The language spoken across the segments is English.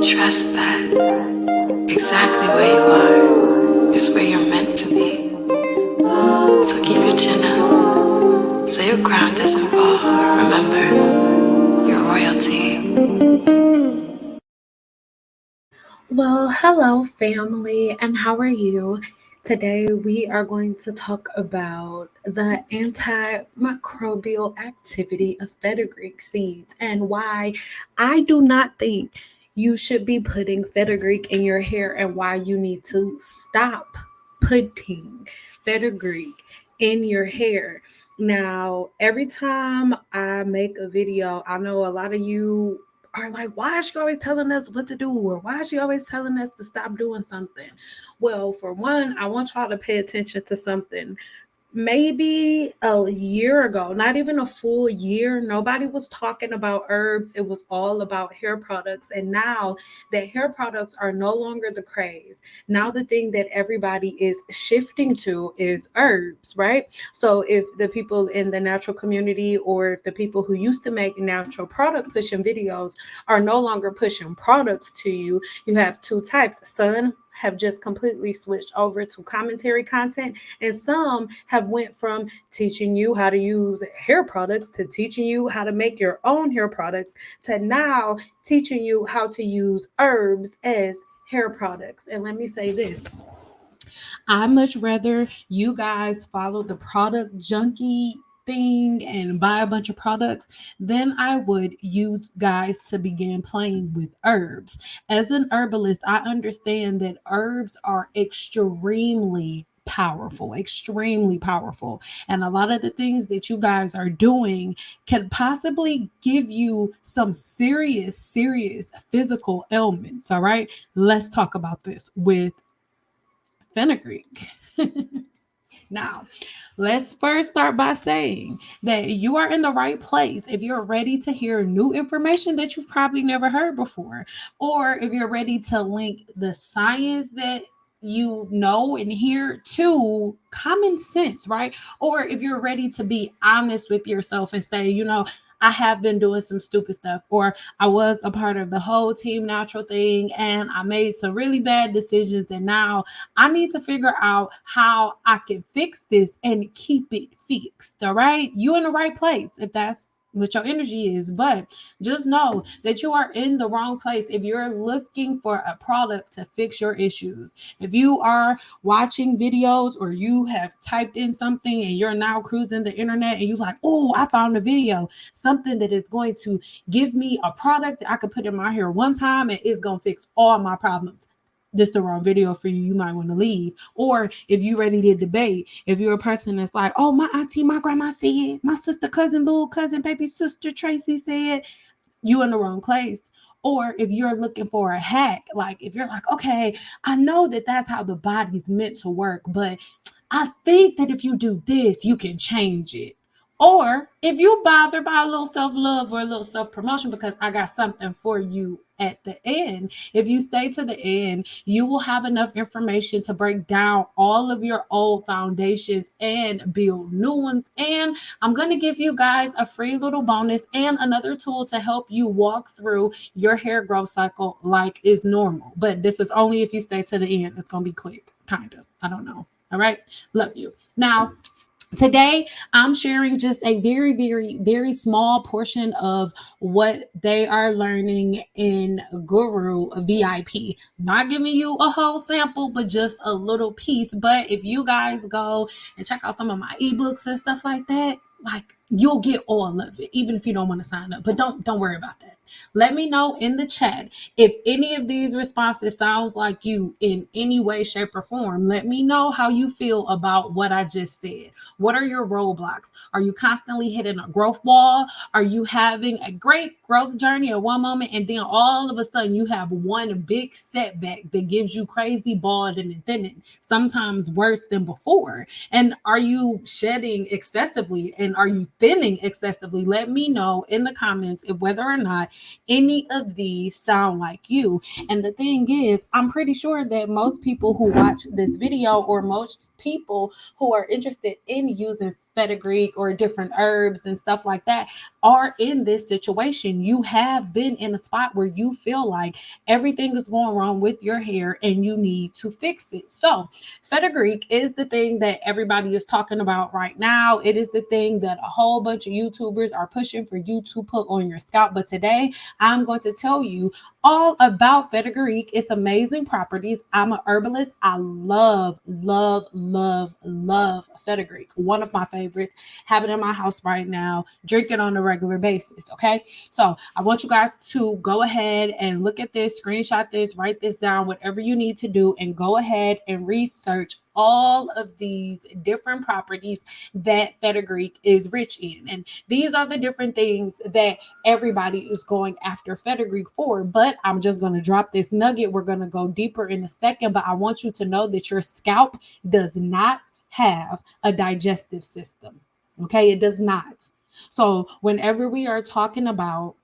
Trust that exactly where you are is where you're meant to be. So keep your chin up so your crown doesn't fall. Remember, you're royalty. Well, hello, family, and how are you? Today, we are going to talk about the antimicrobial activity of fenugreek seeds and why I do not think you should be putting fenugreek in your hair and why you need to stop putting fenugreek in your hair. Now, every time I make a video, I know a lot of you are like, why is she always telling us what to do? Or why is she always telling us to stop doing something? Well, for one, I want y'all to pay attention to something. Maybe a year ago, not even a full year, nobody was talking about herbs. It was all about hair products. And now that hair products are no longer the craze, now the thing that everybody is shifting to is herbs, right? So if the people in the natural community or if the people who used to make natural product pushing videos are no longer pushing products to you, you have two types. Some have just completely switched over to commentary content, and some have went from teaching you how to use hair products to teaching you how to make your own hair products to now teaching you how to use herbs as hair products. And let me say this, I much rather you guys follow the product junkie thing and buy a bunch of products than I would you guys to begin playing with herbs. As an herbalist, I understand that herbs are extremely powerful. And a lot of the things that you guys are doing can possibly give you some serious physical ailments. All right. Let's talk about this with fenugreek. Now, let's first start by saying that you are in the right place if you're ready to hear new information that you've probably never heard before, or if you're ready to link the science that you know and hear to common sense, right? Or if you're ready to be honest with yourself and say, I have been doing some stupid stuff, or I was a part of the whole team natural thing and I made some really bad decisions, and now I need to figure out how I can fix this and keep it fixed. All right. You in the right place if that's what your energy is. But just know that you are in the wrong place if you're looking for a product to fix your issues. If you are watching videos or you have typed in something and you're now cruising the internet and you're like, oh, I found a video, something that is going to give me a product that I could put in my hair one time and it's going to fix all my problems, this the wrong video for you. You might want to leave. Or if you're ready to debate, if you're a person that's like, oh, my auntie, my grandma said, my sister, cousin, little cousin, baby sister Tracy said, you in the wrong place. Or if you're looking for a hack, like if you're like, okay, I know that that's how the body's meant to work, but I think that if you do this, you can change it. Or if you bother by a little self-love or a little self-promotion, because I got something for you at the end. If you stay to the end, you will have enough information to break down all of your old foundations and build new ones. And I'm going to give you guys a free little bonus and another tool to help you walk through your hair growth cycle like it's normal. But this is only if you stay to the end. It's going to be quick, kind of. I don't know. All right. Love you. Now, today, I'm sharing just a very small portion of what they are learning in Guru VIP. Not giving you a whole sample, but just a little piece. But if you guys go and check out some of my ebooks and stuff like that, like you'll get all of it, even if you don't want to sign up. But don't worry about that. Let me know in the chat if any of these responses sounds like you in any way, shape, or form. Let me know how you feel about what I just said. What are your roadblocks? Are you constantly hitting a growth wall? Are you having a great growth journey at one moment and then all of a sudden you have one big setback that gives you crazy balding and thinning, sometimes worse than before? And are you shedding excessively and are you thinning excessively? Let me know in the comments if whether or not any of these sound like you. And the thing is, I'm pretty sure that most people who watch this video or most people who are interested in using fenugreek or different herbs and stuff like that, are in this situation. You have been in a spot where you feel like everything is going wrong with your hair and you need to fix it. So, Fenugreek is the thing that everybody is talking about right now. It is the thing that a whole bunch of YouTubers are pushing for you to put on your scalp. But today, I'm going to tell you all about Fenugreek, its amazing properties. I'm an herbalist. I love, love, love, love Fenugreek. One of my favorites. Have it in my house right now. Drink it on a regular basis. Okay. So I want you guys to go ahead and look at this, screenshot this, write this down, whatever you need to do, and go ahead and research all of these different properties that Fenugreek is rich in. And these are the different things that everybody is going after Fenugreek for. But I'm just going to drop this nugget. We're going to go deeper in a second, but I want you to know that your scalp does not have a digestive system. Okay, it does not. So whenever we are talking about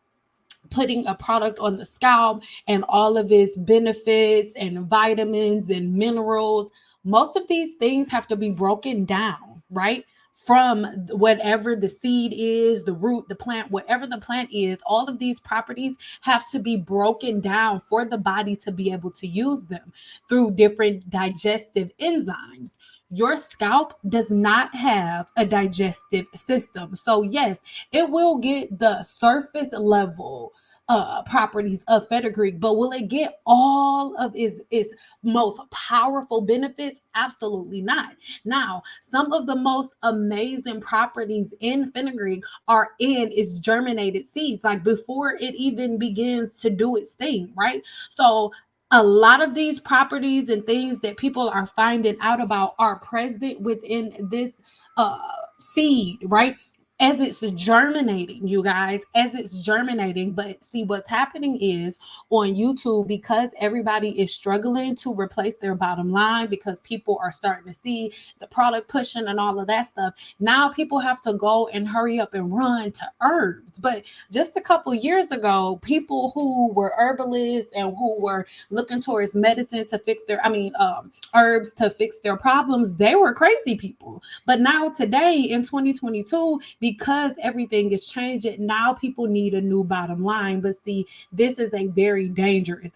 putting a product on the scalp and all of its benefits and vitamins and minerals, most of these things have to be broken down, right? From whatever the seed is, the root, the plant, whatever the plant is, all of these properties have to be broken down for the body to be able to use them through different digestive enzymes. Your scalp does not have a digestive system. So, yes, it will get the surface level properties of Fenugreek, but will it get all of its most powerful benefits? Absolutely not. Now, some of the most amazing properties in Fenugreek are in its germinated seeds, like before it even begins to do its thing, right? So a lot of these properties and things that people are finding out about are present within this seed, right? As it's germinating, you guys, as it's germinating. But see, what's happening is on YouTube, because everybody is struggling to replace their bottom line, because people are starting to see the product pushing and all of that stuff. Now people have to go and hurry up and run to herbs. But just a couple years ago, people who were herbalists and who were looking towards medicine to fix their, herbs to fix their problems, they were crazy people. But now today in 2022, because everything is changing, now people need a new bottom line. But see, this is a very dangerous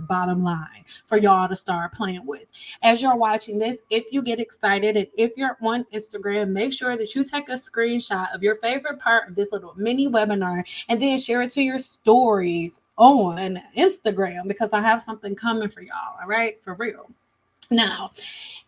bottom line for y'all to start playing with. As you're watching this, if you get excited and if you're on Instagram, make sure that you take a screenshot of your favorite part of this little mini webinar and then share it to your stories on Instagram, because I have something coming for y'all. All right, for real. Now,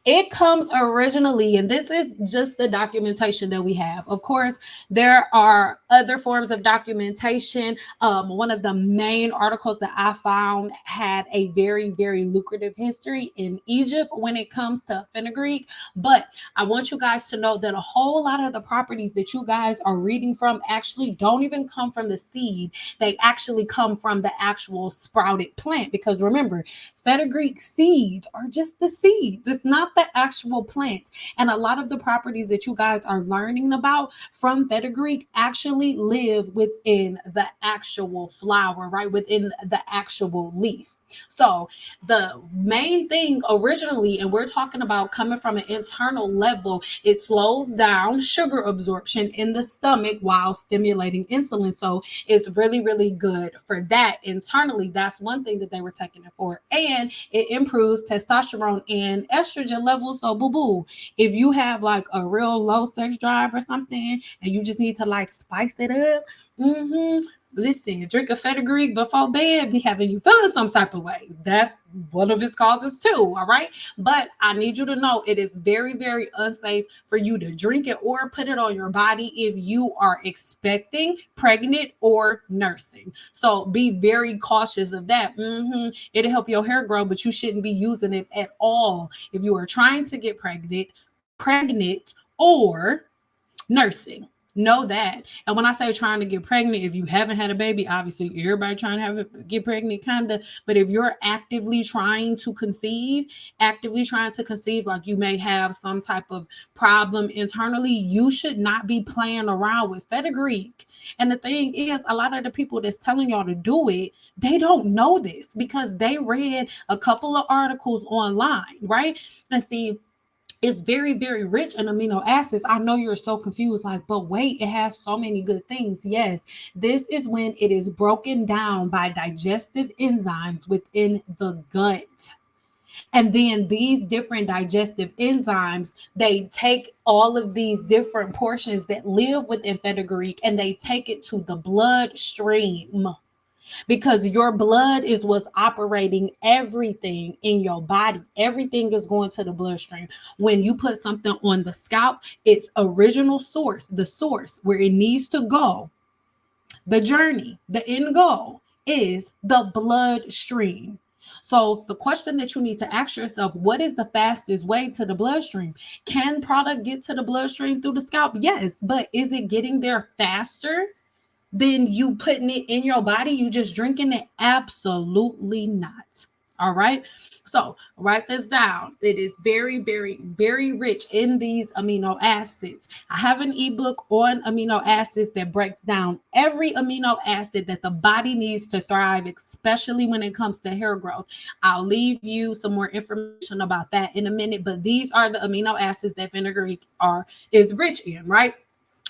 it comes originally, and this is just the documentation that we have. Of course, there are other forms of documentation. One of the main articles that I found had a very, very lucrative history in Egypt when it comes to Fenugreek. But I want you guys to know that a whole lot of the properties that you guys are reading from actually don't even come from the seed. They actually come from the actual sprouted plant. Because remember, Fenugreek seeds are just the seeds. It's not the actual plant. And a lot of the properties that you guys are learning about from Fenugreek actually live within the actual flower, right? Within the actual leaf. So the main thing originally, and we're talking about coming from an internal level, it slows down sugar absorption in the stomach while stimulating insulin. So it's really, really good for that internally. That's one thing that they were taking it for. And it improves testosterone and estrogen levels. So boo-boo, if you have like a real low sex drive or something and you just need to like spice it up, listen, drink a Fenugreek before bed be having you feeling some type of way. That's one of its causes too, all right? But I need you to know it is very, very unsafe for you to drink it or put it on your body if you are expecting, pregnant, or nursing. So be very cautious of that. It'll help your hair grow, but you shouldn't be using it at all if you are trying to get pregnant, or nursing. Know that. And when I say trying to get pregnant, if you haven't had a baby, obviously everybody trying to get pregnant, kind of. But if you're actively trying to conceive, like you may have some type of problem internally, you should not be playing around with Fenugreek. And the thing is, a lot of the people that's telling y'all to do it, they don't know this because they read a couple of articles online, right? And see, It's very, very rich in amino acids. I know you're so confused, like, but wait, it has so many good things. Yes, this is when it is broken down by digestive enzymes within the gut. And then these different digestive enzymes, they take all of these different portions that live within fenugreek and they take it to the bloodstream, because your blood is what's operating everything in your body. Everything is going to the bloodstream. When you put something on the scalp, its original source, the source where it needs to go, the journey, the end goal is the bloodstream. So the question that you need to ask yourself, what is the fastest way to the bloodstream? Can product get to the bloodstream through the scalp? Yes, but is it getting there faster than you putting it in your body, you just drinking it? Absolutely not. All right. So write this down. It is very, very, very rich in these amino acids. I have an ebook on amino acids that breaks down every amino acid that the body needs to thrive, especially when it comes to hair growth. I'll leave you some more information about that in a minute, but these are the amino acids that fenugreek is rich in, right?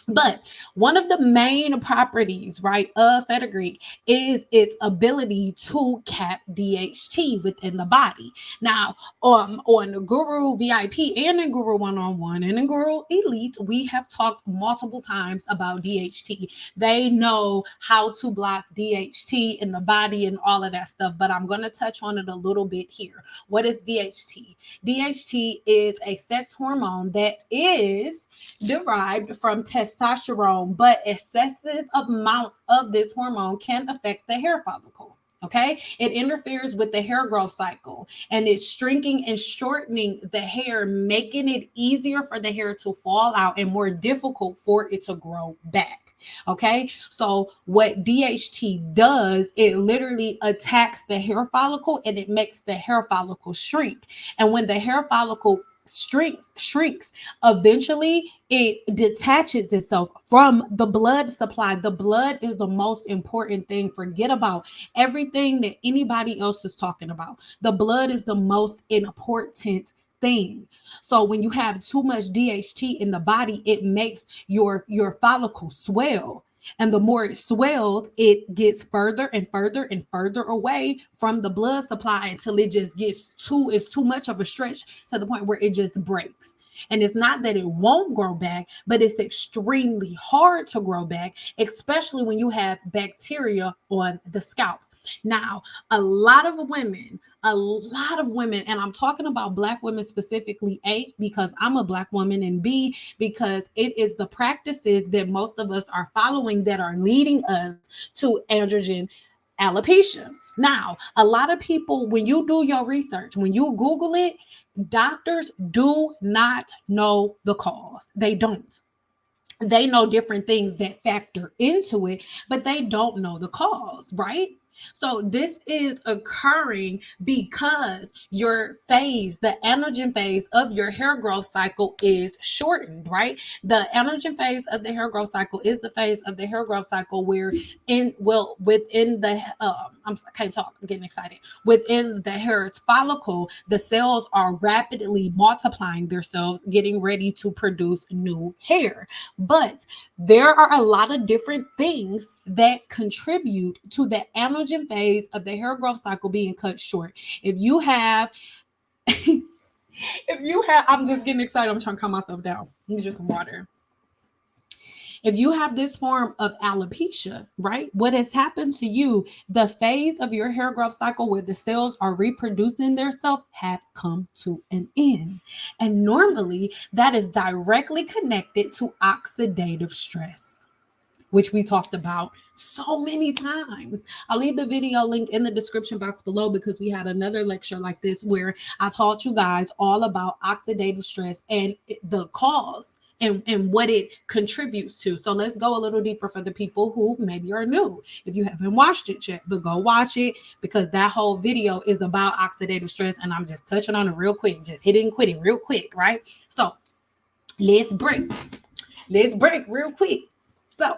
But one of the main properties, right, of fenugreek is its ability to cap DHT within the body. Now, on the Guru VIP and in Guru One-on-One and in Guru Elite, we have talked multiple times about DHT. They know how to block DHT in the body and all of that stuff, but I'm going to touch on it a little bit here. What is DHT? DHT is a sex hormone that is derived from testosterone, but excessive amounts of this hormone can affect the hair follicle. Okay, it interferes with the hair growth cycle and it's shrinking and shortening the hair, making it easier for the hair to fall out and more difficult for it to grow back. Okay, so what DHT does, it literally attacks the hair follicle and it makes the hair follicle shrink. And when the hair follicle shrinks, eventually it detaches itself from the blood supply. The blood is the most important thing. Forget about everything that anybody else is talking about. The blood is the most important thing. So when you have too much DHT in the body, it makes your follicle swell. And the more it swells, it gets further and further and further away from the blood supply until it just it's too much of a stretch to the point where it just breaks. And it's not that it won't grow back, but it's extremely hard to grow back, especially when you have bacteria on the scalp. Now, a lot of women, and I'm talking about Black women specifically, A, because I'm a Black woman, and B, because it is the practices that most of us are following that are leading us to androgen alopecia. Now, a lot of people, when you do your research, when you Google it, doctors do not know the cause. They don't. They know different things that factor into it, but they don't know the cause, right? So this is occurring because your phase, the anagen phase of your hair growth cycle is shortened, right? The anagen phase of the hair growth cycle is the phase of the hair growth cycle where within the I can't talk, I'm getting excited. Within the hair's follicle, the cells are rapidly multiplying themselves, getting ready to produce new hair. But there are a lot of different things that contribute to the anagen phase of the hair growth cycle being cut short. If you have, I'm just getting excited. I'm trying to calm myself down. Let me drink some water. If you have this form of alopecia, right, what has happened to you, the phase of your hair growth cycle where the cells are reproducing themselves have come to an end. And normally that is directly connected to oxidative stress, which we talked about so many times. I'll leave the video link in the description box below because we had another lecture like this where I taught you guys all about oxidative stress and the cause and what it contributes to. So let's go a little deeper for the people who maybe are new. If you haven't watched it yet, but go watch it because that whole video is about oxidative stress and I'm just touching on it real quick, just hit it and quit it real quick, right? So let's break real quick. So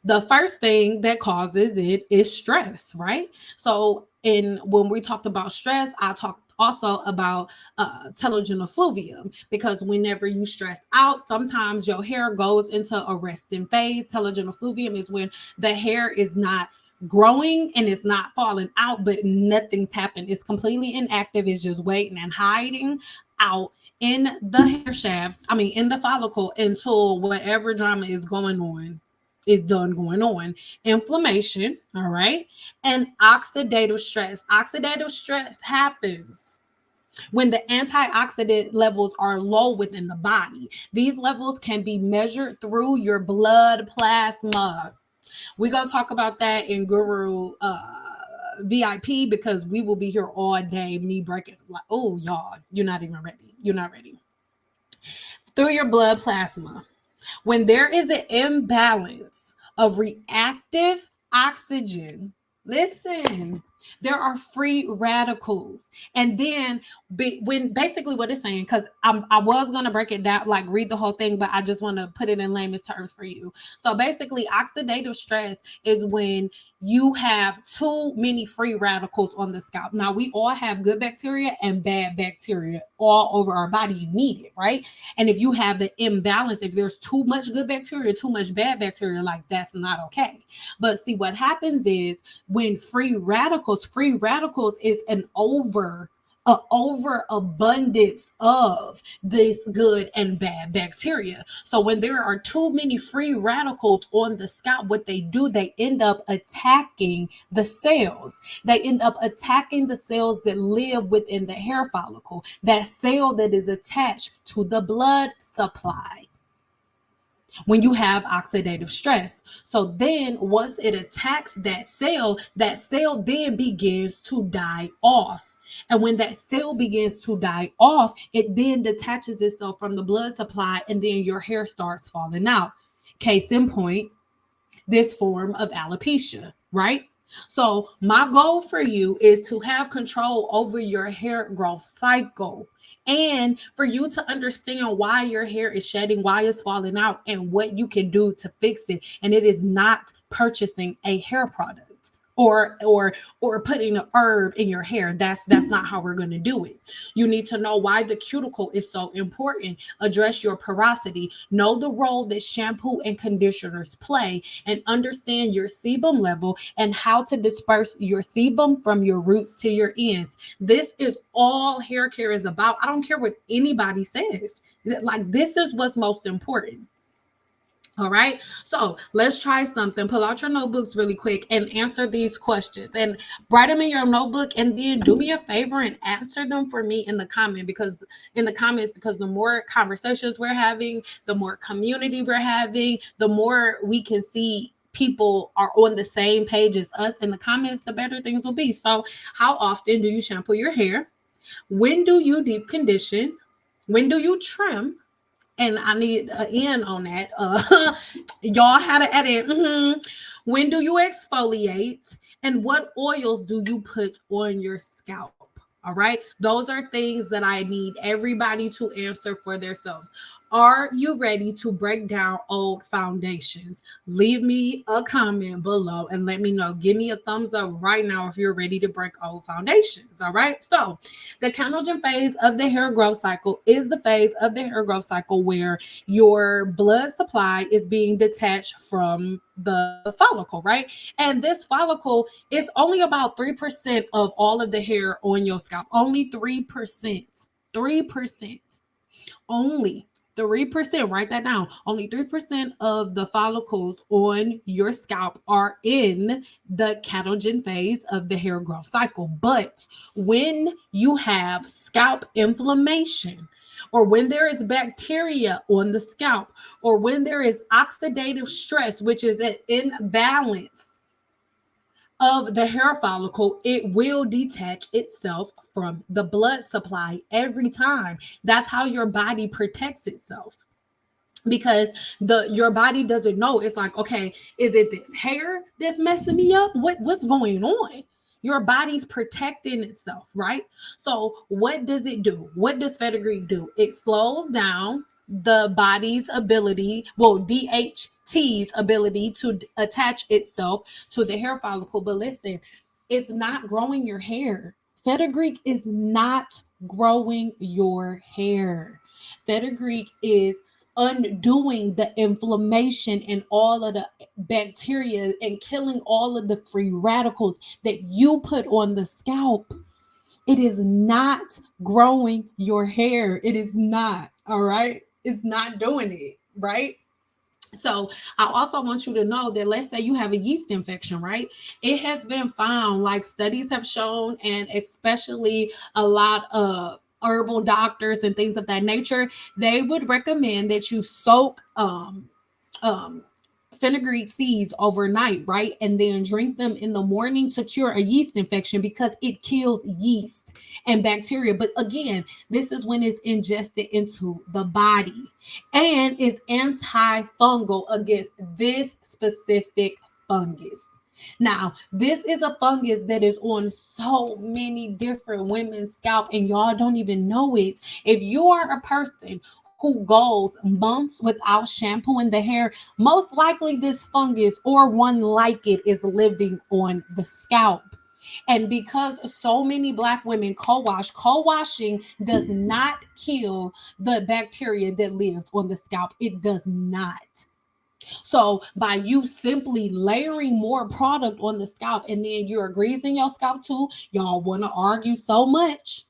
the first thing that causes it is stress, right? So when we talked about stress, I talked Also about telogen effluvium, because whenever you stress out, sometimes your hair goes into a resting phase. Telogen effluvium is when the hair is not growing and it's not falling out, but nothing's happened. It's completely inactive. It's just waiting and hiding out in the hair shaft, in the follicle, until whatever drama is going on is done going on. Inflammation, all right, and oxidative stress. Oxidative stress happens when the antioxidant levels are low within the body. These levels can be measured through your blood plasma. We're going to talk about that in Guru VIP, because we will be here all day, me breaking, like, oh, y'all, you're not even ready. You're not ready. Through your blood plasma. When there is an imbalance of reactive oxygen, listen, there are free radicals. And then when basically what it's saying, because I was going to break it down, like read the whole thing, but I just want to put it in layman's terms for you. So basically, oxidative stress is when you have too many free radicals on the scalp. Now, we all have good bacteria and bad bacteria all over our body. You need it, right? And if you have an imbalance, if there's too much good bacteria, too much bad bacteria, like that's not okay. But see, what happens is when free radicals is an overabundance of this good and bad bacteria. So when there are too many free radicals on the scalp, what they do, they end up attacking the cells. They end up attacking the cells that live within the hair follicle, that cell that is attached to the blood supply. When you have oxidative stress. So then once it attacks that cell then begins to die off. And when that cell begins to die off, it then detaches itself from the blood supply, and then your hair starts falling out. Case in point, this form of alopecia, right? So my goal for you is to have control over your hair growth cycle, and for you to understand why your hair is shedding, why it's falling out, and what you can do to fix it. And it is not purchasing a hair product or putting an herb in your hair. That's not how we're going to do it. You need to know why the cuticle is so important. Address your porosity. Know the role that shampoo and conditioners play, and understand your sebum level and how to disperse your sebum from your roots to your ends. This is all hair care is about. I don't care what anybody says. Like, this is what's most important. All right, so let's try something. Pull out your notebooks really quick and answer these questions, and write them in your notebook, and then do me a favor and answer them for me in the comments, because the more conversations we're having, the more community we're having, the more we can see people are on the same page as us in the comments, the better things will be. So how often do you shampoo your hair? When do you deep condition? When do you trim? And I need an end on that. Y'all had to edit. When do you exfoliate? And what oils do you put on your scalp? All right. Those are things that I need everybody to answer for themselves. Are you ready to break down old foundations? Leave me a comment below and let me know. Give me a thumbs up right now if you're ready to break old foundations. All right. So the canogen phase of the hair growth cycle is the phase of the hair growth cycle where your blood supply is being detached from the follicle, right? And this follicle is only about 3% of all of the hair on your scalp. Only 3%. 3%. Only 3%, write that down. Only 3% of the follicles on your scalp are in the catagen phase of the hair growth cycle. But when you have scalp inflammation, or when there is bacteria on the scalp, or when there is oxidative stress, which is an imbalance of the hair follicle, it will detach itself from the blood supply every time. That's how your body protects itself, because your body doesn't know. It's like, okay, is it this hair that's messing me up? What's going on? Your body's protecting itself, right? So what does it do? What does Fenugreek do? It slows down the body's ability, DHT's ability to attach itself to the hair follicle. But listen, it's not growing your hair Fenugreek is not growing your hair. Fenugreek is undoing the inflammation and all of the bacteria and killing all of the free radicals that you put on the scalp. It is not growing your hair. It is not. All right. It's not doing it. Right. So I also want you to know that, let's say you have a yeast infection, right? It has been found, like studies have shown, and especially a lot of herbal doctors and things of that nature, they would recommend that you soak um fenugreek seeds overnight, right? And then drink them in the morning to cure a yeast infection, because it kills yeast and bacteria. But again, this is when it's ingested into the body and is antifungal against this specific fungus. Now, this is a fungus that is on so many different women's scalp, and y'all don't even know it. If you are a person who goes months without shampooing the hair, most likely this fungus or one like it is living on the scalp. And because so many Black women co-washing does not kill the bacteria that lives on the scalp. It does not. So by you simply layering more product on the scalp, and then you're greasing your scalp too, y'all want to argue so much.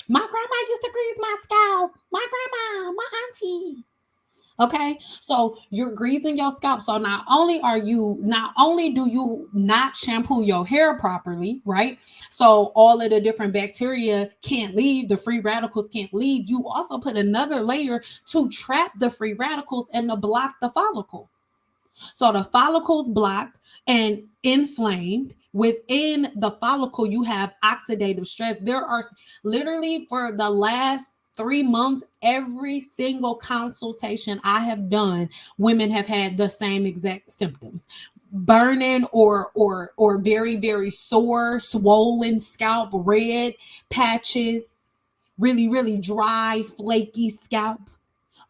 My grandma used to grease my scalp. My grandma, my auntie. Okay, so you're greasing your scalp. So not only do you not shampoo your hair properly, right? So all of the different bacteria can't leave, the free radicals can't leave. You also put another layer to trap the free radicals and to block the follicle. So the follicle's blocked and inflamed. Within the follicle, you have oxidative stress. There are literally, for the last 3 months, every single consultation I have done, women have had the same exact symptoms: burning or very, very sore, swollen scalp, red patches, really, really dry, flaky scalp.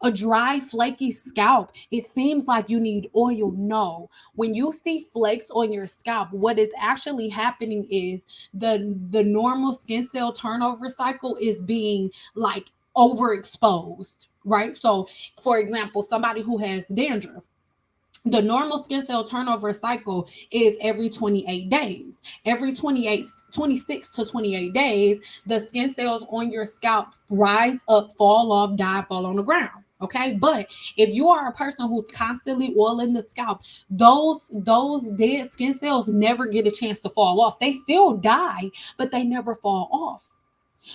A dry, flaky scalp, it seems like you need oil. No. When you see flakes on your scalp, what is actually happening is the normal skin cell turnover cycle is being like overexposed, right? So, for example, somebody who has dandruff, the normal skin cell turnover cycle is every 28 days. Every 26 to 28 days, the skin cells on your scalp rise up, fall off, die, fall on the ground. Okay, but if you are a person who's constantly oiling the scalp, those dead skin cells never get a chance to fall off. They still die, but they never fall off.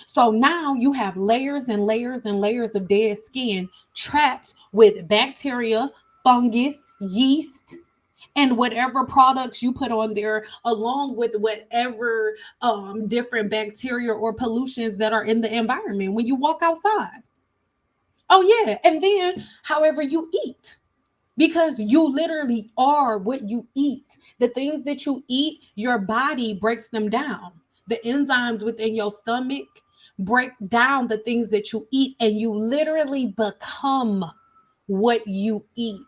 So now you have layers and layers and layers of dead skin trapped with bacteria, fungus, yeast, and whatever products you put on there, along with whatever different bacteria or pollutions that are in the environment when you walk outside. Oh, yeah. And then, however you eat, because you literally are what you eat. The things that you eat, your body breaks them down. The enzymes within your stomach break down the things that you eat, and you literally become what you eat.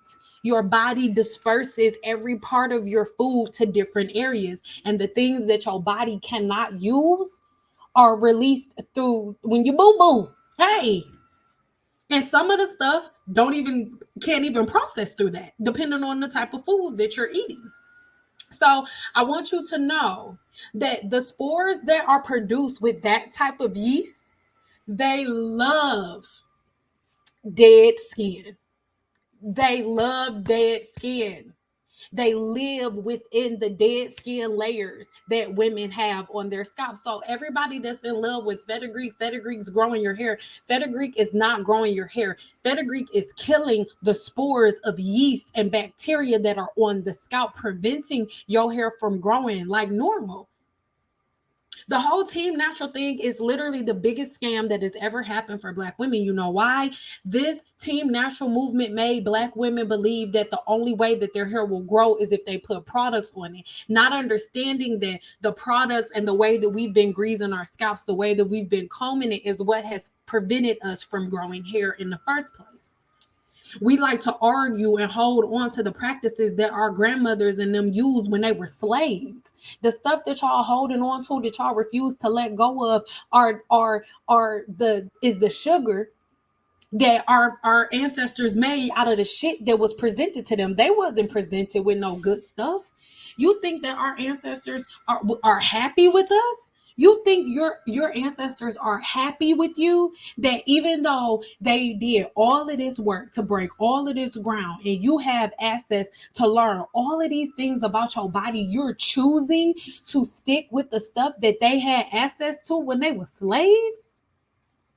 Your body disperses every part of your food to different areas, and the things that your body cannot use are released through when you boo boo. Hey, and some of the stuff can't even process through that, depending on the type of foods that you're eating. So I want you to know that the spores that are produced with that type of yeast, they love dead skin. They love dead skin. They live within the dead skin layers that women have on their scalp. So everybody that's in love with fenugreek's growing your hair. Fenugreek is not growing your hair. Fenugreek is killing the spores of yeast and bacteria that are on the scalp, preventing your hair from growing like normal. The whole Team Natural thing is literally the biggest scam that has ever happened for Black women. You know why? This Team Natural movement made Black women believe that the only way that their hair will grow is if they put products on it, not understanding that the products and the way that we've been greasing our scalps, the way that we've been combing it, is what has prevented us from growing hair in the first place. We like to argue and hold on to the practices that our grandmothers and them used when they were slaves. The stuff that y'all holding on to, that y'all refuse to let go of, is the sugar that our ancestors made out of the shit that was presented to them. They wasn't presented with no good stuff. You think that our ancestors are happy with us? You think your ancestors are happy with you, that even though they did all of this work to break all of this ground and you have access to learn all of these things about your body, you're choosing to stick with the stuff that they had access to when they were slaves?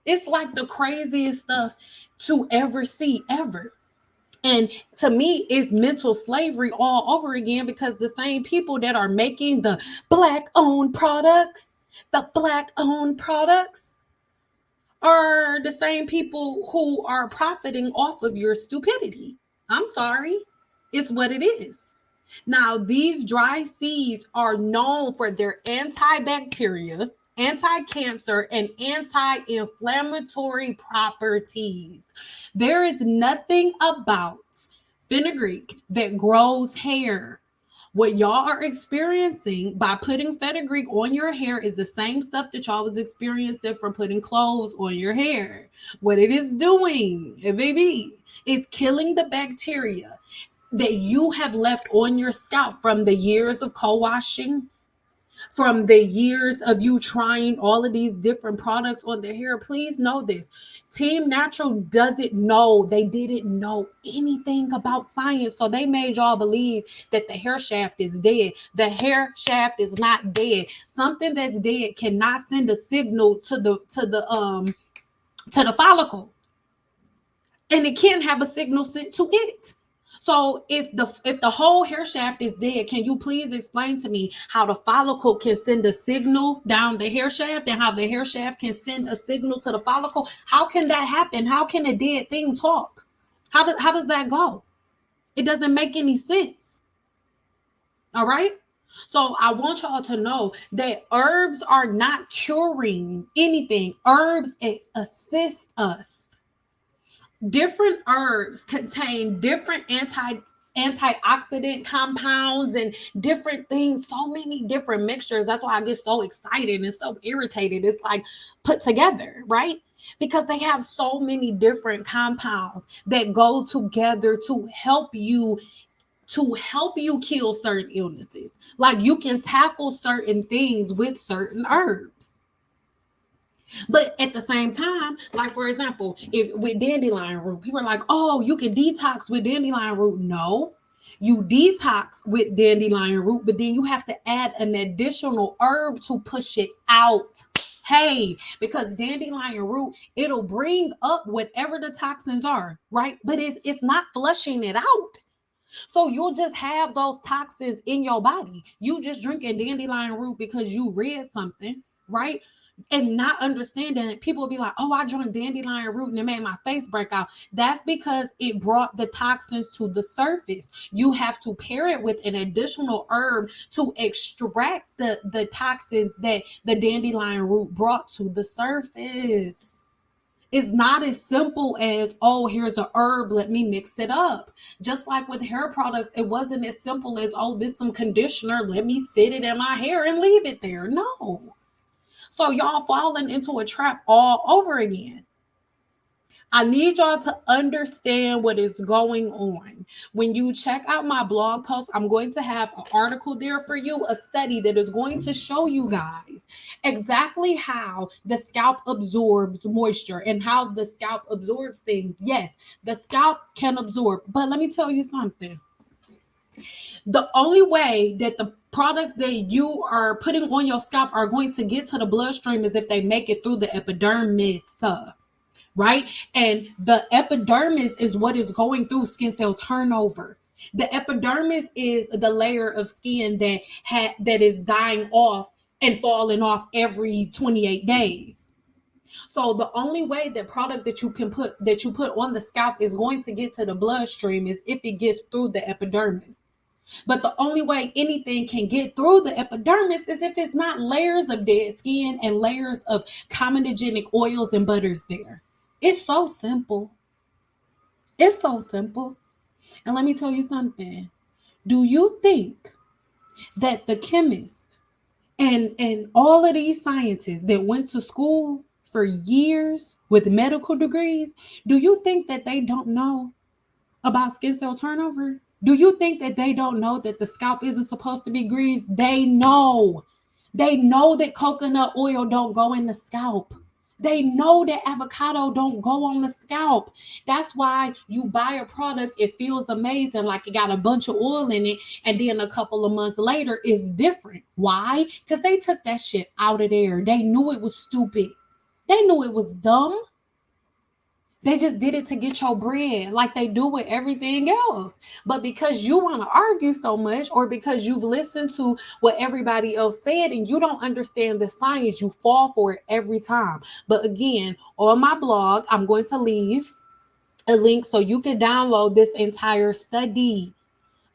It's like the craziest stuff to ever see, ever. And to me, it's mental slavery all over again, because the same people that are making the black-owned products, are the same people who are profiting off of your stupidity. I'm sorry. It's what it is. Now, these dry seeds are known for their antibacterial, anti-cancer, and anti-inflammatory properties. There is nothing about fenugreek that grows hair. What y'all are experiencing by putting fenugreek on your hair is the same stuff that y'all was experiencing from putting cloves on your hair. What it is doing, baby, is killing the bacteria that you have left on your scalp from the years of co-washing, from the years of you trying all of these different products on the hair. Please know this. Team Natural doesn't know. They didn't know anything about science. So they made y'all believe that the hair shaft is dead. The hair shaft is not dead. Something that's dead cannot send a signal to the follicle. And it can't have a signal sent to it. So if the whole hair shaft is dead, can you please explain to me how the follicle can send a signal down the hair shaft and how the hair shaft can send a signal to the follicle? How can that happen? How can a dead thing talk? How does that go? It doesn't make any sense. All right? So I want y'all to know that herbs are not curing anything. Herbs assist us. Different herbs contain different antioxidant compounds and different things, so many different mixtures. That's why I get so excited and so irritated. It's like put together, right? Because they have so many different compounds that go together to help you kill certain illnesses. Like you can tackle certain things with certain herbs. But at the same time, like for example, if with dandelion root, people are like, oh, you can detox with dandelion root. No, you detox with dandelion root, but then you have to add an additional herb to push it out. Hey, because dandelion root, it'll bring up whatever the toxins are, right? But it's not flushing it out. So you'll just have those toxins in your body. You just drinking dandelion root because you read something, right? And not understanding it. People will be like, oh, I drank dandelion root and it made my face break out. That's because it brought the toxins to the surface. You have to pair it with an additional herb to extract the toxins that the dandelion root brought to the surface. It's not as simple as, oh, here's a herb, let me mix it up. Just like with hair products, it wasn't as simple as, oh, this some conditioner, let me sit it in my hair and leave it there. No. So y'all falling into a trap all over again. I need y'all to understand what is going on. When you check out my blog post, I'm going to have an article there for you, a study that is going to show you guys exactly how the scalp absorbs moisture and how the scalp absorbs things. Yes, the scalp can absorb, but let me tell you something. The only way that the products that you are putting on your scalp are going to get to the bloodstream is if they make it through the epidermis, right? And the epidermis is what is going through skin cell turnover. The epidermis is the layer of skin that is dying off and falling off every 28 days. So the only way that product that you put on the scalp is going to get to the bloodstream is if it gets through the epidermis. But the only way anything can get through the epidermis is if it's not layers of dead skin and layers of comedogenic oils and butters there. It's so simple. It's so simple. And let me tell you something. Do you think that the chemist and all of these scientists that went to school for years with medical degrees, do you think that they don't know about skin cell turnover? Do you think that they don't know that the scalp isn't supposed to be greased? They know. They know that coconut oil don't go in the scalp. They know that avocado don't go on the scalp. That's why you buy a product, it feels amazing, like it got a bunch of oil in it, and then a couple of months later, it's different. Why? Because they took that shit out of there. They knew it was stupid. They knew it was dumb. They just did it to get your bread like they do with everything else. But because you want to argue so much, or because you've listened to what everybody else said and you don't understand the science, you fall for it every time. But again, on my blog, I'm going to leave a link so you can download this entire study.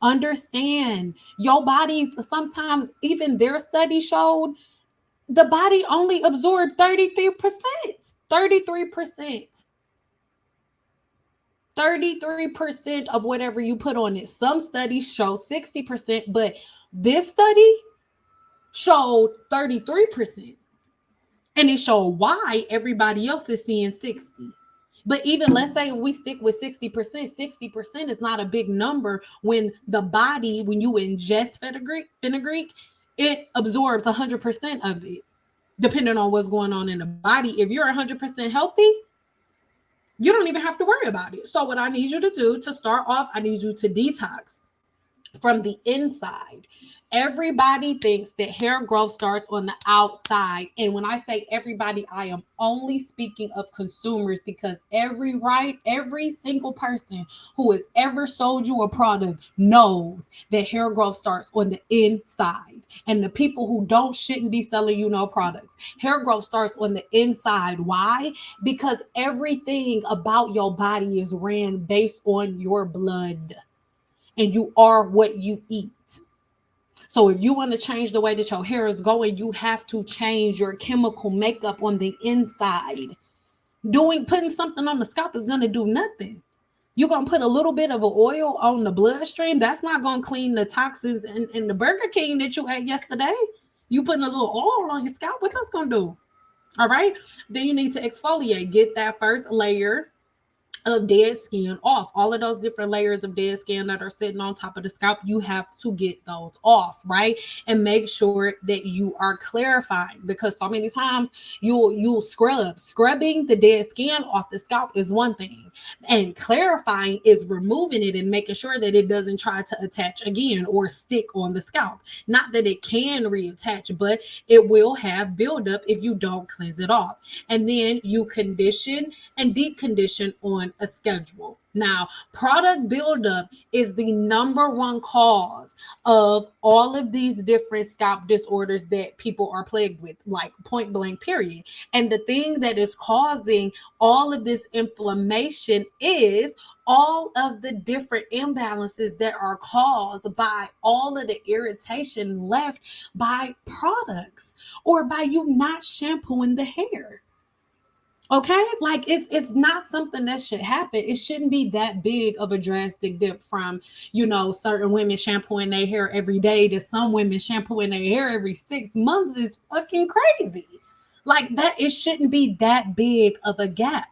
Understand your bodies, sometimes even their study showed the body only absorbed 33%. 33%. 33% of whatever you put on it. Some studies show 60%, but this study showed 33%. And it showed why everybody else is seeing 60. But even let's say if we stick with 60%, 60% is not a big number when the body, when you ingest fenugreek, it absorbs 100% of it, depending on what's going on in the body. If you're 100% healthy, you don't even have to worry about it. So what I need you to do to start off, I need you to detox from the inside. Everybody thinks that hair growth starts on the outside. And when I say everybody, I am only speaking of consumers, because every single person who has ever sold you a product knows that hair growth starts on the inside. And the people who don't shouldn't be selling you no products. Hair growth starts on the inside. Why? Because everything about your body is ran based on your blood. And you are what you eat. So if you want to change the way that your hair is going, you have to change your chemical makeup on the inside. Putting something on the scalp is going to do nothing. You're going to put a little bit of an oil on the bloodstream. That's not going to clean the toxins in the Burger King that you ate yesterday. You putting a little oil on your scalp, what that's going to do? All right. Then you need to exfoliate. Get that first layer of dead skin off. All of those different layers of dead skin that are sitting on top of the scalp, you have to get those off, right? And make sure that you are clarifying, because so many times you'll scrubbing the dead skin off the scalp is one thing, and clarifying is removing it and making sure that it doesn't try to attach again or stick on the scalp. Not that it can reattach, but it will have buildup if you don't cleanse it off. And then you condition and deep condition on a schedule. Now, product buildup is the number one cause of all of these different scalp disorders that people are plagued with, like point blank, period. And the thing that is causing all of this inflammation is all of the different imbalances that are caused by all of the irritation left by products or by you not shampooing the hair. Okay, like it's not something that should happen. It shouldn't be that big of a drastic dip from, certain women shampooing their hair every day to some women shampooing their hair every 6 months is fucking crazy. Like that, it shouldn't be that big of a gap.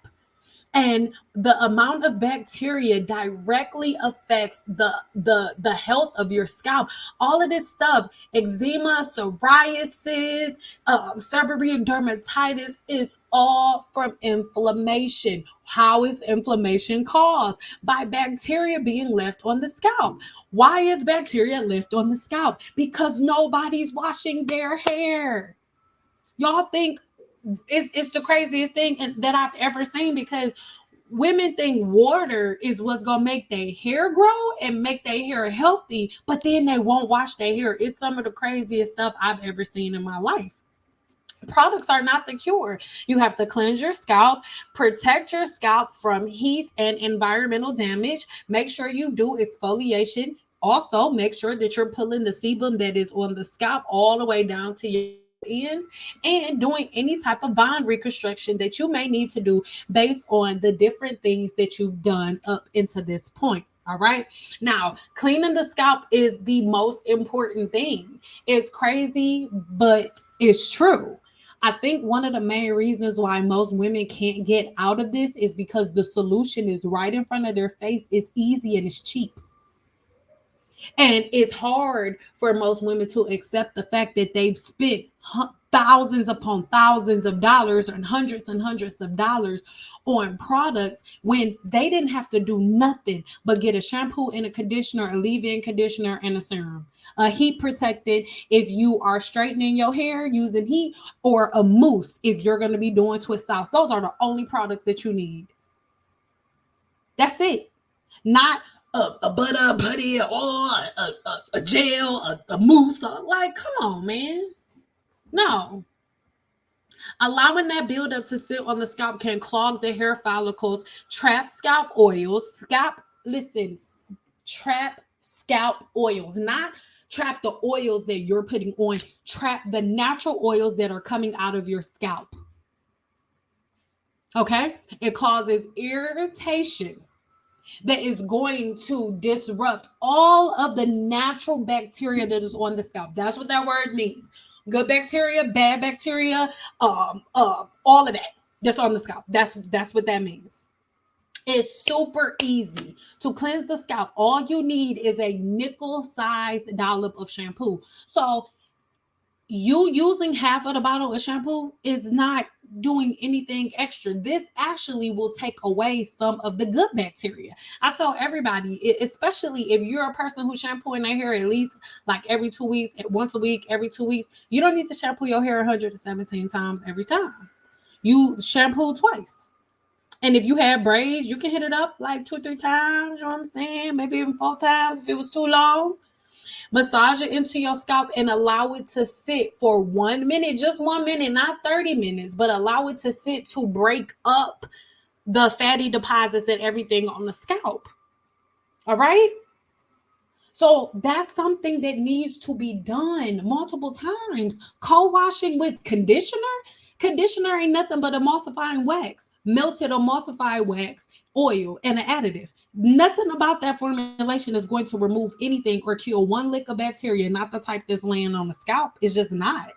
And the amount of bacteria directly affects the health of your scalp. All of this stuff, eczema, psoriasis, seborrheic dermatitis, is all from inflammation. How is inflammation caused? By bacteria being left on the scalp. Why is bacteria left on the scalp? Because nobody's washing their hair. Y'all think it's the craziest thing that I've ever seen, because women think water is what's gonna make their hair grow and make their hair healthy, but then they won't wash their hair. It's some of the craziest stuff I've ever seen in my life. Products are not the cure. You have to cleanse your scalp, protect your scalp from heat and environmental damage. Make sure you do exfoliation. Also, make sure that you're pulling the sebum that is on the scalp all the way down to your ends, and doing any type of bond reconstruction that you may need to do based on the different things that you've done up into this point. All right. Now, cleaning the scalp is the most important thing. It's crazy, but it's true. I think one of the main reasons why most women can't get out of this is because the solution is right in front of their face. It's easy and it's cheap. And it's hard for most women to accept the fact that they've spent thousands upon thousands of dollars and hundreds of dollars on products when they didn't have to do nothing but get a shampoo and a conditioner, a leave-in conditioner, and a serum. A heat protected if you are straightening your hair using heat, or a mousse if you're going to be doing twist styles. Those are the only products that you need. That's it. Not a butter, putty, or a gel, a mousse. Like, come on, man. No. Allowing that buildup to sit on the scalp can clog the hair follicles, trap scalp oils. Trap scalp oils, not trap the oils that you're putting on. Trap the natural oils that are coming out of your scalp. Okay? It causes irritation that is going to disrupt all of the natural bacteria that is on the scalp. That's what that word means. Good bacteria, bad bacteria, all of that that's on the scalp. That's what that means. It's super easy to cleanse the scalp. All you need is a nickel-sized dollop of shampoo. So you using half of the bottle of shampoo is not doing anything extra. This actually will take away some of the good bacteria. I tell everybody, especially if you're a person who's shampooing their hair at least like every 2 weeks, once a week, every 2 weeks, you don't need to shampoo your hair 117 times every time. You shampoo twice. And if you have braids, you can hit it up like 2 or 3 times, you know what I'm saying? Maybe even 4 times if it was too long. Massage it into your scalp and allow it to sit for 1 minute, just 1 minute, not 30 minutes, but allow it to sit to break up the fatty deposits and everything on the scalp. All right? So that's something that needs to be done multiple times. Co-washing with conditioner. Conditioner ain't nothing but emulsifying wax, melted emulsified wax, oil, and an additive. Nothing about that formulation is going to remove anything or kill one lick of bacteria, not the type that's laying on the scalp. It's just not.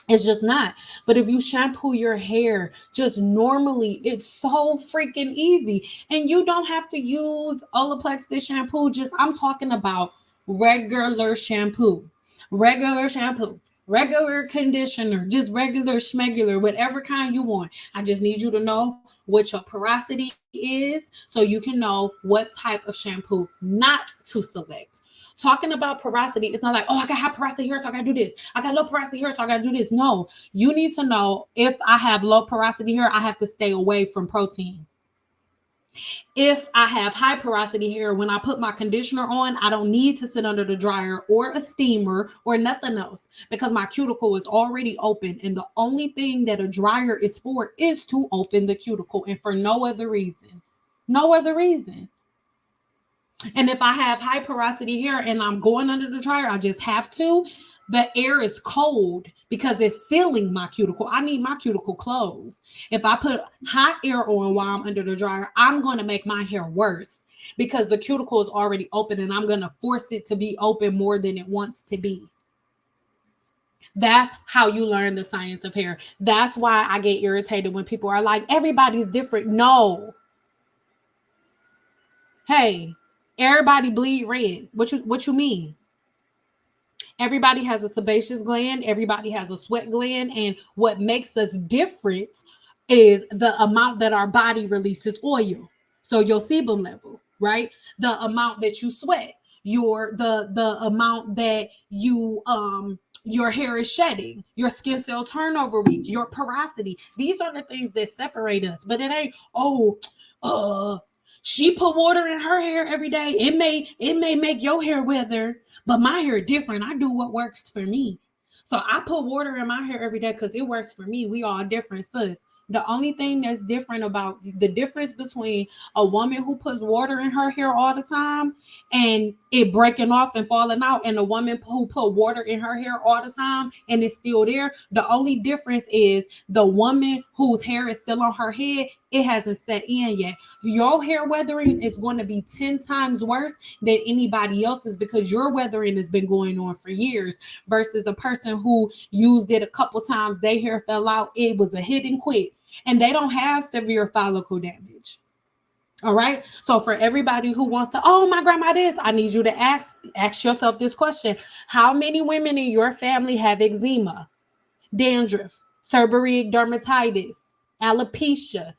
It's just not. But if you shampoo your hair just normally, it's so freaking easy. And you don't have to use Olaplex shampoo. I'm talking about regular shampoo. Regular conditioner, just regular schmegular, whatever kind you want. I just need you to know what your porosity is so you can know what type of shampoo not to select. Talking about porosity, it's not like, oh, I got high porosity hair, so I got to do this. I got low porosity hair, so I got to do this. No, you need to know if I have low porosity hair, I have to stay away from protein. If I have high porosity hair, when I put my conditioner on, I don't need to sit under the dryer or a steamer or nothing else because my cuticle is already open. And the only thing that a dryer is for is to open the cuticle and for no other reason. No other reason. And if I have high porosity hair and I'm going under the dryer, I just have to. The air is cold because it's sealing my cuticle. I need my cuticle closed. If I put hot air on while I'm under the dryer, I'm going to make my hair worse because the cuticle is already open and I'm going to force it to be open more than it wants to be. That's how you learn the science of hair. That's why I get irritated when people are like, everybody's different. No. Hey, everybody bleed red. What you mean? Everybody has a sebaceous gland. Everybody has a sweat gland. And what makes us different is the amount that our body releases oil. So your sebum level, right? The amount that you sweat, the amount that your hair is shedding, your skin cell turnover rate, your porosity. These are the things that separate us. But it ain't, she put water in her hair every day. It may make your hair wither, but my hair different. I do what works for me. So I put water in my hair every day because it works for me. We all different, sis. The only thing that's different about the difference between a woman who puts water in her hair all the time and it breaking off and falling out, and a woman who put water in her hair all the time and it's still there, the only difference is the woman whose hair is still on her head, it hasn't set in yet. Your hair weathering is going to be 10 times worse than anybody else's because your weathering has been going on for years versus the person who used it a couple times, their hair fell out, it was a hit and quit, and they don't have severe follicle damage. All right. So for everybody who wants to, oh, my grandma this, I need you to ask yourself this question. How many women in your family have eczema, dandruff, seborrheic dermatitis, alopecia,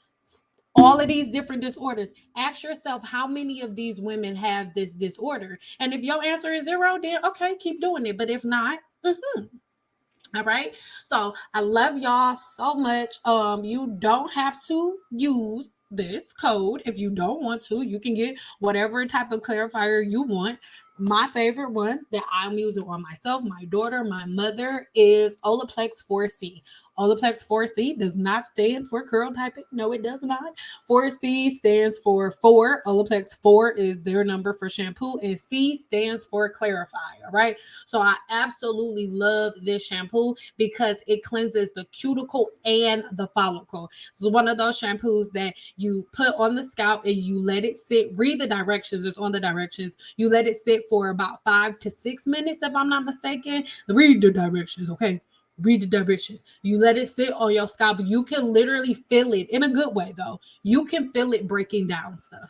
all of these different disorders? Ask yourself how many of these women have this disorder. And if your answer is 0, then okay, keep doing it. But if not, all right. So I love y'all so much. You don't have to use this code if you don't want to. You can get whatever type of clarifier you want. My favorite one that I'm using on myself, my daughter, my mother is Olaplex 4C. Olaplex 4C does not stand for curl typing. No, it does not. 4C stands for 4. Olaplex 4 is their number for shampoo, and C stands for clarify. All right. So I absolutely love this shampoo because it cleanses the cuticle and the follicle. It's one of those shampoos that you put on the scalp and you let it sit. Read the directions. It's on the directions. You let it sit for about 5 to 6 minutes, if I'm not mistaken. Read the directions, okay? Read the directions. You let it sit on your scalp. You can literally feel it in a good way, though. You can feel it breaking down stuff.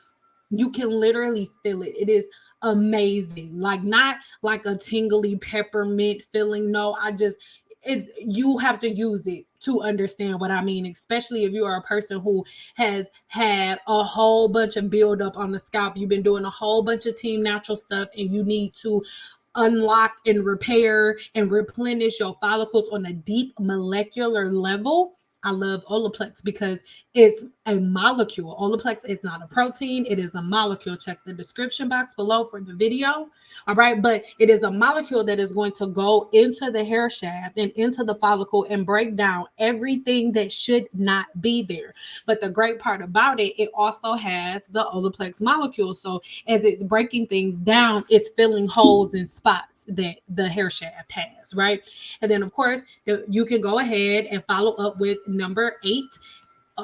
You can literally feel it. It is amazing. Like, not like a tingly peppermint feeling. No, you have to use it to understand what I mean, especially if you are a person who has had a whole bunch of buildup on the scalp. You've been doing a whole bunch of Team Natural stuff and you need to unlock and repair and replenish your follicles on a deep molecular level. I love Olaplex because it's a molecule. Olaplex is not a protein. It is a molecule. Check the description box below for the video. All right. But it is a molecule that is going to go into the hair shaft and into the follicle and break down everything that should not be there. But the great part about it, it also has the Olaplex molecule. So as it's breaking things down, it's filling holes and spots that the hair shaft has, right? And then, of course, you can go ahead and follow up with number 8.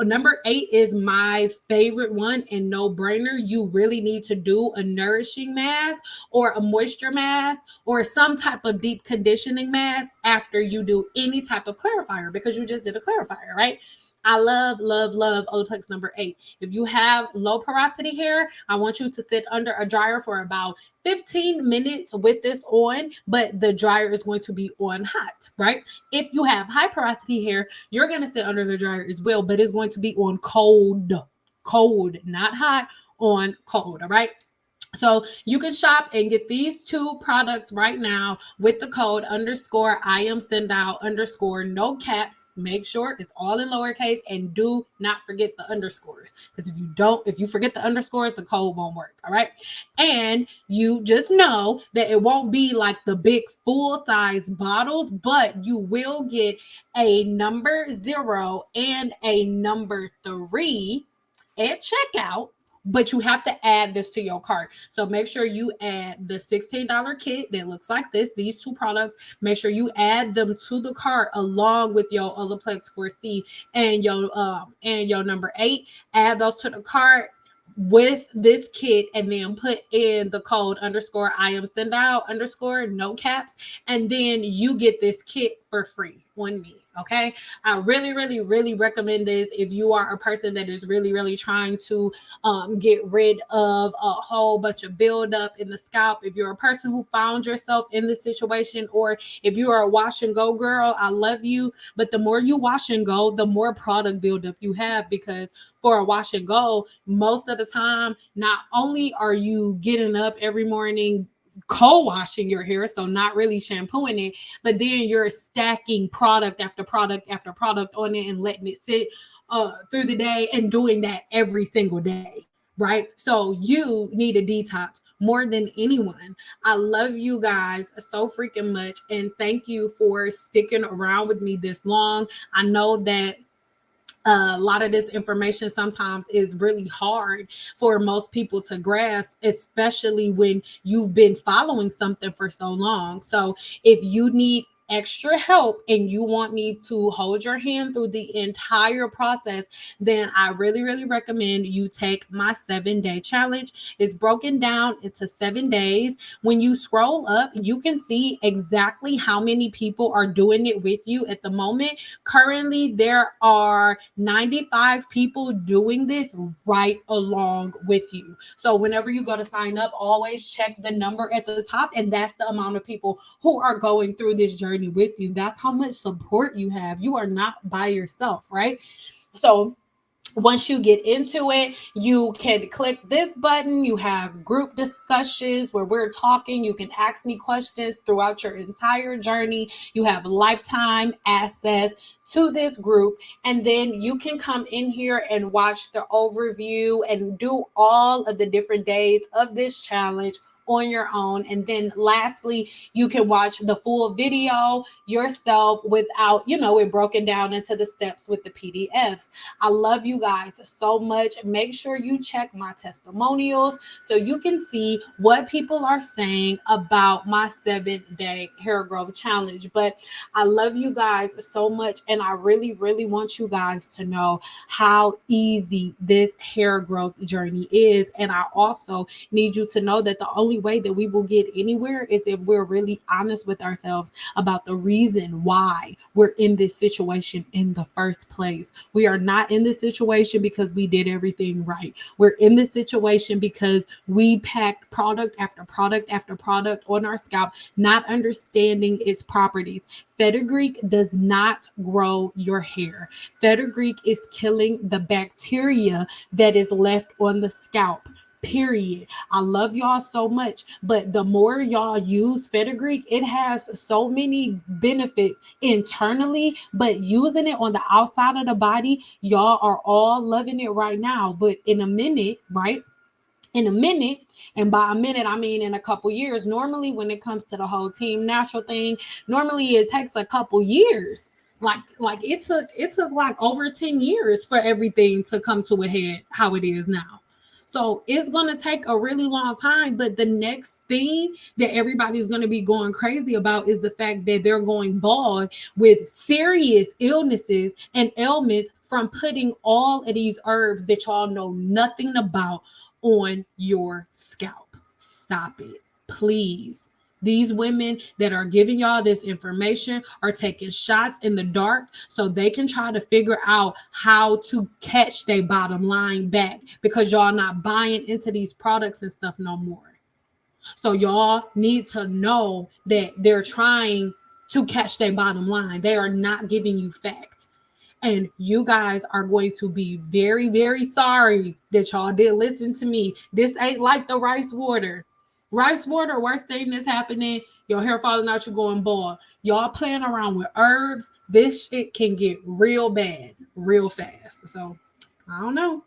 Number 8 is my favorite one and no brainer. You really need to do a nourishing mask or a moisture mask or some type of deep conditioning mask after you do any type of clarifier because you just did a clarifier, right? I love Olaplex number 8. If you have low porosity hair, I want you to sit under a dryer for about 15 minutes with this on, but the dryer is going to be on hot, right? If you have high porosity hair, you're going to sit under the dryer as well, but it's going to be on cold, not hot, on cold, all right? So you can shop and get these 2 products right now with the code _I am Cyn Doll _ no caps. Make sure it's all in lowercase and do not forget the underscores. Because if you forget the underscores, the code won't work. All right. And you just know that it won't be like the big full size bottles, but you will get a number 0 and a number 3 at checkout. But you have to add this to your cart. So make sure you add the $16 kit that looks like this, these 2 products. Make sure you add them to the cart along with your Olaplex 4C and your number 8. Add those to the cart with this kit and then put in the code _I am Cyn Doll _ no caps. And then you get this kit for free on me. Okay. I really recommend this if you are a person that is really trying to get rid of a whole bunch of buildup in the scalp. If you're a person who found yourself in this situation, or if you are a wash and go girl, I love you. But the more you wash and go, the more product buildup you have, because for a wash and go, most of the time, not only are you getting up every morning co-washing your hair, so not really shampooing it, but then you're stacking product after product after product on it and letting it sit through the day and doing that every single day, right? So you need a detox more than anyone. I love you guys so freaking much, and thank you for sticking around with me this long. I know that A lot of this information sometimes is really hard for most people to grasp, especially when you've been following something for so long. So if you need extra help and you want me to hold your hand through the entire process, then I really, really recommend you take my 7-day challenge. It's broken down into 7 days. When you scroll up, you can see exactly how many people are doing it with you at the moment. Currently, there are 95 people doing this right along with you. So whenever you go to sign up, always check the number at the top, and that's the amount of people who are going through this journey with you. That's how much support you have. You are not by yourself, right? So once you get into it, you can click this button. You have group discussions where we're talking. You can ask me questions throughout your entire journey. You have lifetime access to this group. And then you can come in here and watch the overview and do all of the different days of this challenge on your own. And then lastly, you can watch the full video yourself without, it broken down into the steps with the PDFs. I love you guys so much. Make sure you check my testimonials so you can see what people are saying about my 7-day hair growth challenge. But I love you guys so much, and I really, really want you guys to know how easy this hair growth journey is. And I also need you to know that the only way that we will get anywhere is if we're really honest with ourselves about the reason why we're in this situation in the first place. We are not in this situation because we did everything right. We're in this situation because we packed product after product after product on our scalp, not understanding its properties. Fenugreek does not grow your hair. Fenugreek is killing the bacteria that is left on the scalp. Period. I love y'all so much, but the more y'all use Fenugreek, it has so many benefits internally, but using it on the outside of the body, y'all are all loving it right now. But in a minute, right? In a minute, and by a minute I mean in a couple years. Normally when it comes to the whole team natural thing, normally it takes a couple years. Like it took like over 10 years for everything to come to a head how it is now. So it's going to take a really long time. But the next thing that everybody's going to be going crazy about is the fact that they're going bald with serious illnesses and ailments from putting all of these herbs that y'all know nothing about on your scalp. Stop it, please. These women that are giving y'all this information are taking shots in the dark so they can try to figure out how to catch their bottom line back, because y'all not buying into these products and stuff no more. So y'all need to know that they're trying to catch their bottom line. They are not giving you facts. And you guys are going to be very, very sorry that y'all didn't listen to me. This ain't like the rice water. Rice water, worst thing that's happening, your hair falling out, you're going bald. Y'all playing around with herbs, this shit can get real bad real fast. So I don't know.